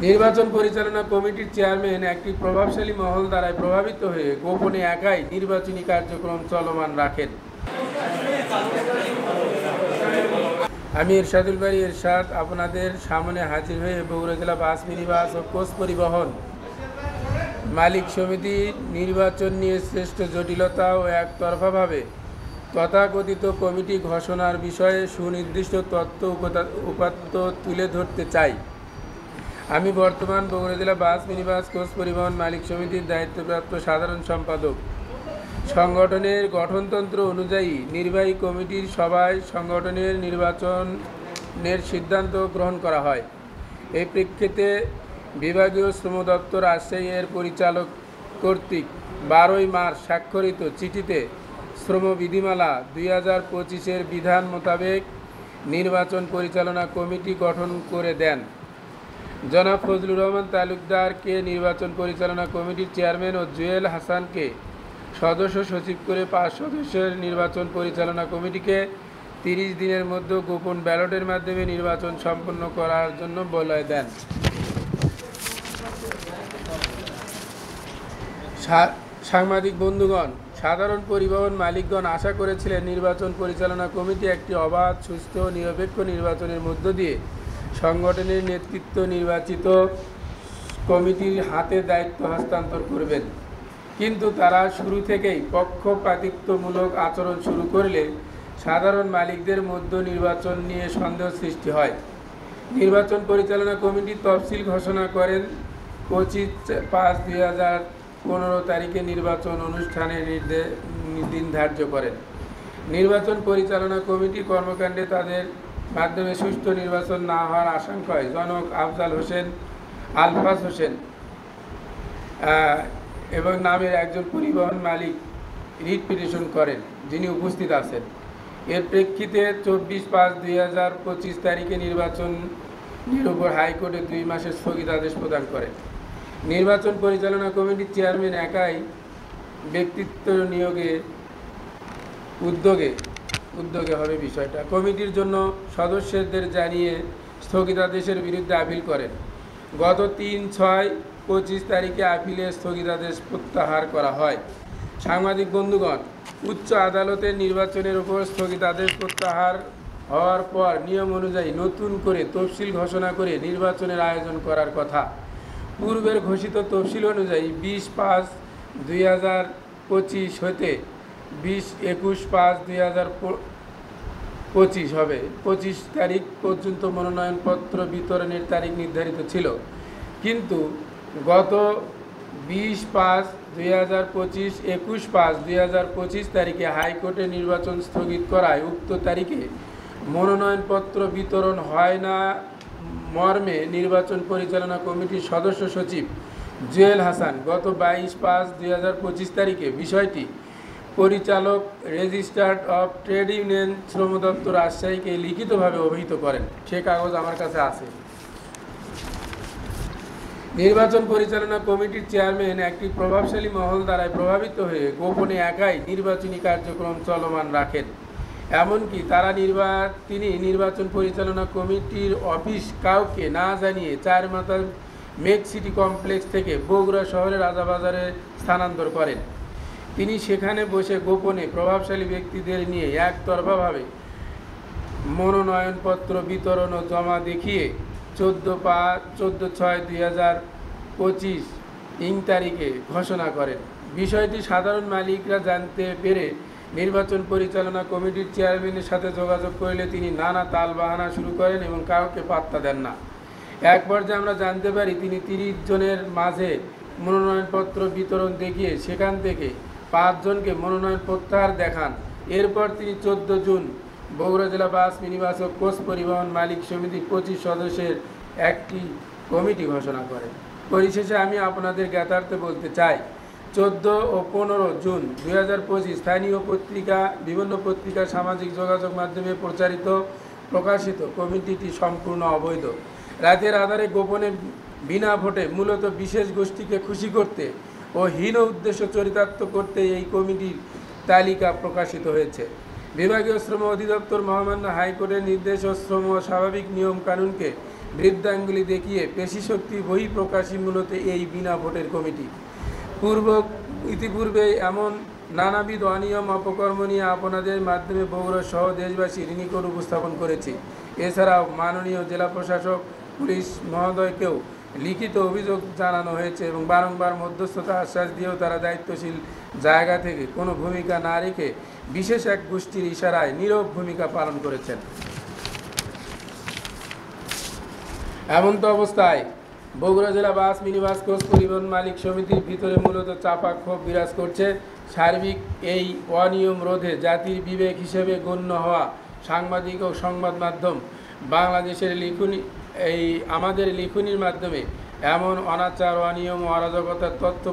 নির্বাচন পরিচালনা কমিটির চেয়ারম্যান একটি প্রভাবশালী মহল দ্বারা প্রভাবিত হয়ে গোপনে একাই নির্বাচনী কার্যক্রম চলমান রাখেন। আমি এরশাদুল বারী এরশাদ আপনাদের সামনে হাজির হয়ে বগুড়া জেলা বাস মিনিবাস ও কোচ পরিবহন মালিক সমিতি নির্বাচন নিয়ে শ্রেষ্ঠ জটিলতা ও একতরফাভাবে তথাকথিত কমিটি ঘোষণার বিষয়ে সুনির্দিষ্ট তথ্য উপাত্ত তুলে ধরতে চাই। আমি বর্তমান বগুড়া জেলা বাস মিনিবাস কোচ পরিবহন মালিক সমিতির দায়িত্বপ্রাপ্ত সাধারণ সম্পাদক। সংগঠনের গঠনতন্ত্র অনুযায়ী নির্বাহী কমিটির সভায় সংগঠনের নির্বাচনের সিদ্ধান্ত গ্রহণ করা হয়। এই প্রেক্ষিতে বিভাগীয় শ্রম দপ্তর রাজশাহী এর পরিচালক কর্তৃক 12 মার্চ স্বাক্ষরিত চিঠিতে শ্রম বিধিমালা 2025-এর বিধান মোতাবেক নির্বাচন পরিচালনা কমিটি গঠন করে দেন। জনাব ফজলুর রহমান তালুকদারকে নির্বাচন পরিচালনা কমিটির চেয়ারম্যান ও জুয়েল হাসানকে সদস্য সচিব করে 5 সদস্যের নির্বাচন পরিচালনা কমিটিকে 30 দিনের মধ্যে গোপন ব্যালটের মাধ্যমে নির্বাচন সম্পন্ন করার জন্য বলয় দেন। সাংবাদিক বন্ধুগণ, সাধারণ পরিবহন মালিকগণ আশা করেছিলেন নির্বাচন পরিচালনা কমিটি একটি অবাধ, সুষ্ঠু ও নিরপেক্ষ নির্বাচনের মধ্য দিয়ে সংগঠনের নেতৃত্ব নির্বাচিত কমিটির হাতে দায়িত্ব হস্তান্তর করবেন। কিন্তু তারা শুরু থেকেই পক্ষপাতিত্বমূলক আচরণ শুরু করলে সাধারণ মালিকদের মধ্যে নির্বাচন নিয়ে সন্দেহ সৃষ্টি হয়। নির্বাচন পরিচালনা কমিটি তফসিল ঘোষণা করেন 25/5/2015 তারিখে নির্বাচন অনুষ্ঠানের দিন ধার্য করেন। নির্বাচন পরিচালনা কমিটির কর্মকাণ্ডে তাদের মাধ্যমে সুষ্ঠু নির্বাচন না হওয়ার আশঙ্কায় জনক আফজাল হোসেন, আলফাজ হোসেন এবং নামের একজন পরিবহন মালিক রিট পিটিশন করেন, যিনি উপস্থিত আছেন। এর প্রেক্ষিতে 24/5/2025 তারিখে নির্বাচনের উপর হাইকোর্টে 2 মাসের স্থগিতাদেশ প্রদান করেন। নির্বাচন পরিচালনা কমিটির চেয়ারম্যান একাই ব্যক্তিত্ব নিয়োগে উদ্যোগে হবে বিষয়টা কমিটির জন্য সদস্যদের জানিয়ে স্থগিতাদেশের বিরুদ্ধে আপিল করেন। গত 3/6/25 তারিখে আপিলের স্থগিতাদেশ প্রত্যাহার করা হয়। সাংবাদিক বন্ধুগণ, উচ্চ আদালতের নির্বাচনের উপর স্থগিতাদেশ প্রত্যাহার হওয়ার পর নিয়ম অনুযায়ী নতুন করে তফসিল ঘোষণা করে নির্বাচনের আয়োজন করার কথা। পূর্বের ঘোষিত তফসিল অনুযায়ী 20/5/2025 হতে 21/5/2025 হবে 25 তারিখ পর্যন্ত মনোনয়নপত্র বিতরণের তারিখ নির্ধারিত ছিল। কিন্তু গত 20/5/2025 21/5/2025 তারিখে হাইকোর্টে নির্বাচন স্থগিত করায় উক্ত তারিখে মনোনয়নপত্র বিতরণ হয় না মর্মে নির্বাচন পরিচালনা কমিটির সদস্য সচিব জুয়েল হাসান গত 22/5/2025 তারিখে বিষয়টি পরিচালক রেজিস্ট্রার অফ ট্রেড ইউনিয়ন শ্রম দপ্তর রাজশাহীকে লিখিতভাবে অভিহিত করেন। সে কাগজ আমার কাছে আছে। নির্বাচন পরিচালনা কমিটির চেয়ারম্যান একটি প্রভাবশালী মহল দ্বারা প্রভাবিত হয়ে গোপনে একাই নির্বাচনী কার্যক্রম চলমান রাখেন। এমনকি তিনি নির্বাচন পরিচালনা কমিটির অফিস কাউকে না জানিয়ে 4 মাথার মেক সিটি কমপ্লেক্স থেকে বগুড়া শহরের রাজাবাজারে স্থানান্তর করেন। তিনি সেখানে বসে গোপনে প্রভাবশালী ব্যক্তিদের নিয়ে একতরফাভাবে মনোনয়নপত্র বিতরণ ও জমা দেখিয়ে 14/6/2025 তারিখে ঘোষণা করেন। বিষয়টি সাধারণ মালিকরা জানতে পেরে নির্বাচন পরিচালনা কমিটির চেয়ারম্যানের সাথে যোগাযোগ করলে তিনি নানা তালবাহানা শুরু করেন এবং কাউকে পাত্তা দেন না। এক পর্যায়ে আমরা জানতে পারি তিনি 30 জনের মাঝে মনোনয়নপত্র বিতরণ দেখিয়ে সেখান থেকে 5 জনকে মনোনয়ন প্রত্যাহার দেখান। এরপর তিনি 14 জুন বগুড়া জেলা বাস মিনিবাস ও কোচ পরিবহন মালিক সমিতির 25 সদস্যের একটি কমিটি ঘোষণা করেন। পরিশেষে আমি আপনাদের জ্ঞাতার্থে বলতে চাই, 14 ও 15 জুন 2025 স্থানীয় বিভিন্ন পত্রিকা সামাজিক যোগাযোগ মাধ্যমে প্রকাশিত কমিটিটি সম্পূর্ণ অবৈধ। রাতের আধারে গোপনে বিনা ভোটে মূলত বিশেষ গোষ্ঠীকে খুশি করতে ও হীন উদ্দেশ্য চরিতার্থ করতে এই কমিটির তালিকা প্রকাশিত হয়েছে। বিভাগীয় শ্রম অধিদপ্তর মহামান্য হাইকোর্টের নির্দেশ ও শ্রম স্বাভাবিক নিয়ম কানুনকে বৃদ্ধাঙ্গুলি দেখিয়ে পেশিশক্তি বহিঃপ্রকাশী মূলত এই বিনা ভোটের কমিটি। ইতিপূর্বে এমন নানাবিধ অনিয়ম অপকর্ম নিয়ে আপনাদের মাধ্যমে বগুড়া সহ দেশবাসীর নিকট উপস্থাপন করেছে। এছাড়াও মাননীয় জেলা প্রশাসক পুলিশ মহোদয়কেও লিখিত অভিযোগ জানানো হয়েছে এবং বারংবার মধ্যস্থতা আশ্বাস দিয়েও তারা দায়িত্বশীল জায়গা থেকে কোনো ভূমিকা না রেখে বিশেষ এক গোষ্ঠীর ইশারায় নীরব ভূমিকা পালন করেছেন। এমন তো অবস্থায় বগুড়া জেলা বাস মিনিবাস কোচ পরিবহন মালিক সমিতির ভিতরে মূলত চাপা ক্ষোভ বিরাজ করছে। সার্বিক এই অনিয়ম রোধে জাতির বিবেক হিসেবে গণ্য হওয়া সাংবাদিক ও সংবাদ মাধ্যম বাংলাদেশের আমাদের লিখনির মাধ্যমে এমন অনাচার অনিয়ম ও অরাজকতার তথ্য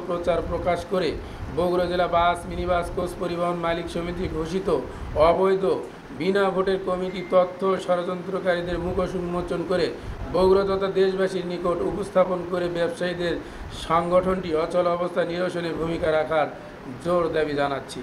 প্রকাশ করে বগুড়া জেলা বাস মিনিবাস কোচ পরিবহন মালিক সমিতি ঘোষিত অবৈধ বিনা ভোটের কমিটি তথ্য ষড়যন্ত্রকারীদের মুখোশ উন্মোচন করে বগুড়া তথা দেশবাসীর নিকট উপস্থাপন করে ব্যবসায়ীদের সংগঠনটি অচল অবস্থা নিরসনে ভূমিকা রাখার জোর দাবি জানাচ্ছি।